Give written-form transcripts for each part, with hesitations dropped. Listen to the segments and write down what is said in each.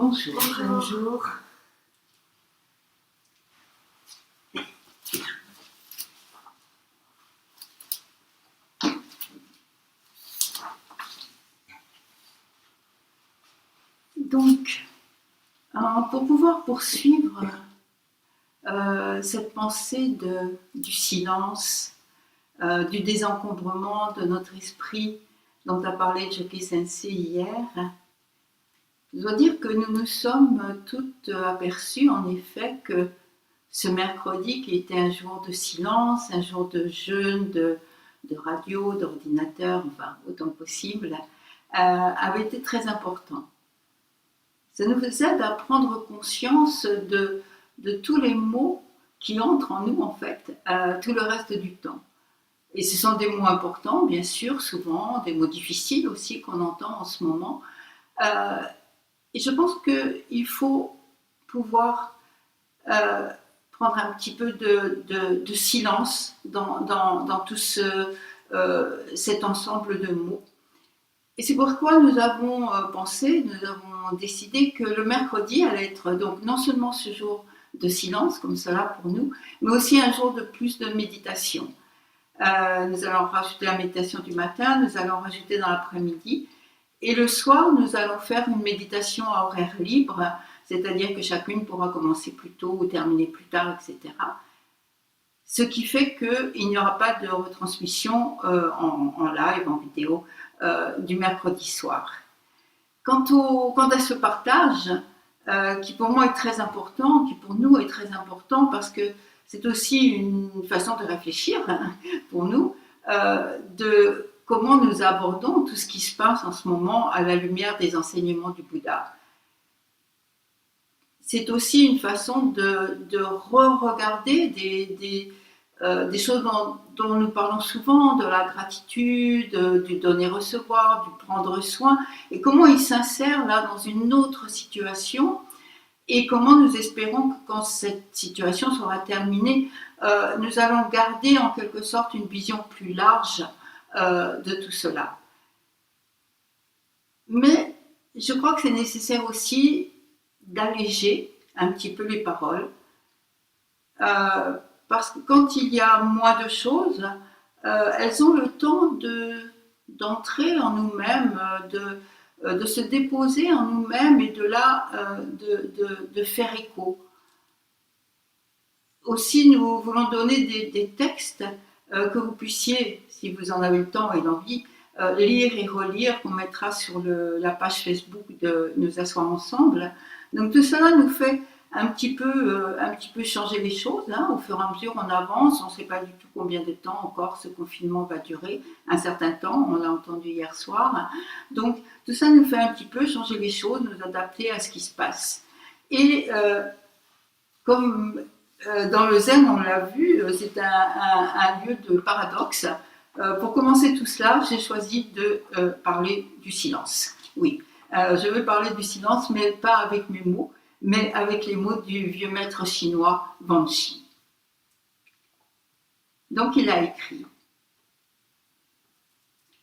Bonjour. Bonjour. Donc, pour pouvoir poursuivre cette pensée du silence, du désencombrement de notre esprit dont a parlé Joki Sensei hier, je dois dire que nous nous sommes toutes aperçues en effet que ce mercredi qui était un jour de silence, un jour de jeûne, de radio, d'ordinateur, enfin autant possible, avait été très important. Ça nous aide à prendre conscience de tous les mots qui entrent en nous en fait, tout le reste du temps. Et ce sont des mots importants, bien sûr, souvent, des mots difficiles aussi qu'on entend en ce moment. Et je pense qu'il faut pouvoir prendre un petit peu de silence dans tout cet ensemble de mots. Et c'est pourquoi nous avons nous avons décidé que le mercredi allait être donc non seulement ce jour de silence, comme cela pour nous, mais aussi un jour de plus de méditation. Nous allons rajouter la méditation du matin, nous allons rajouter dans l'après-midi. Et le soir, nous allons faire une méditation à horaire libre, c'est-à-dire que chacune pourra commencer plus tôt ou terminer plus tard, etc. Ce qui fait qu'il n'y aura pas de retransmission en live, en vidéo, du mercredi soir. Quant à ce partage, qui pour moi est très important, qui pour nous est très important parce que c'est aussi une façon de réfléchir pour nous, de comment nous abordons tout ce qui se passe en ce moment à la lumière des enseignements du Bouddha. C'est aussi une façon de re-regarder des choses dont nous parlons souvent, de la gratitude, du donner-recevoir, du prendre soin, et comment il s'insère là dans une autre situation, et comment nous espérons que quand cette situation sera terminée, nous allons garder en quelque sorte une vision plus large de tout cela. Mais je crois que c'est nécessaire aussi d'alléger un petit peu les paroles, parce que quand il y a moins de choses, elles ont le temps d'entrer en nous-mêmes, de se déposer en nous-mêmes et de là de faire écho. Aussi, nous voulons donner des textes que vous puissiez, si vous en avez le temps et l'envie, lire et relire, qu'on mettra sur la page Facebook de Nous asseoir ensemble. Donc tout cela nous fait un petit peu changer les choses. Au fur et à mesure, on avance, on ne sait pas du tout combien de temps encore ce confinement va durer, un certain temps, on l'a entendu hier soir. Donc tout ça nous fait un petit peu changer les choses, nous adapter à ce qui se passe. Et comme dans le zen, on l'a vu, c'est un lieu de paradoxe. Pour commencer tout cela, j'ai choisi de parler du silence. Oui, je vais parler du silence, mais pas avec mes mots, mais avec les mots du vieux maître chinois Wan Shi. Donc il a écrit: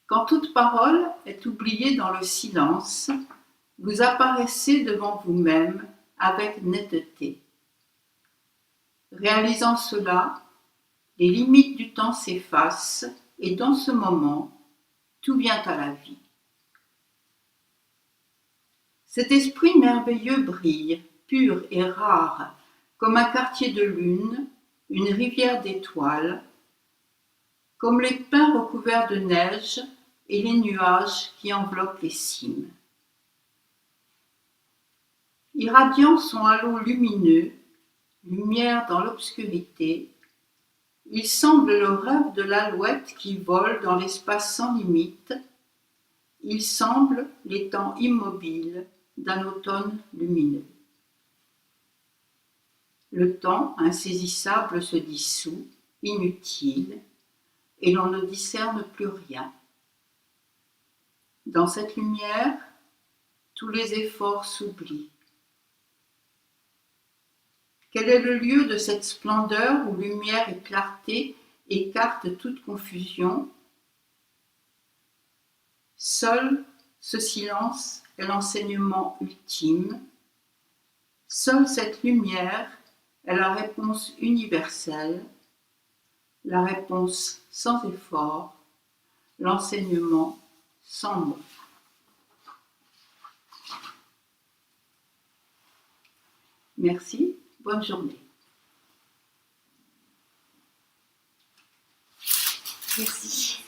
quand toute parole est oubliée dans le silence, vous apparaissez devant vous-même avec netteté. Réalisant cela, les limites du temps s'effacent et dans ce moment, tout vient à la vie. Cet esprit merveilleux brille, pur et rare, comme un quartier de lune, une rivière d'étoiles, comme les pins recouverts de neige et les nuages qui enveloppent les cimes. Irradiant son halo lumineux, lumière dans l'obscurité, il semble le rêve de l'alouette qui vole dans l'espace sans limite. Il semble l'étang immobile d'un automne lumineux. Le temps insaisissable se dissout, inutile, et l'on ne discerne plus rien. Dans cette lumière, tous les efforts s'oublient. Quel est le lieu de cette splendeur où lumière et clarté écartent toute confusion? Seul ce silence est l'enseignement ultime, Seule cette lumière est la réponse universelle, la réponse sans effort, l'enseignement sans mots. Merci, bonne journée. Merci.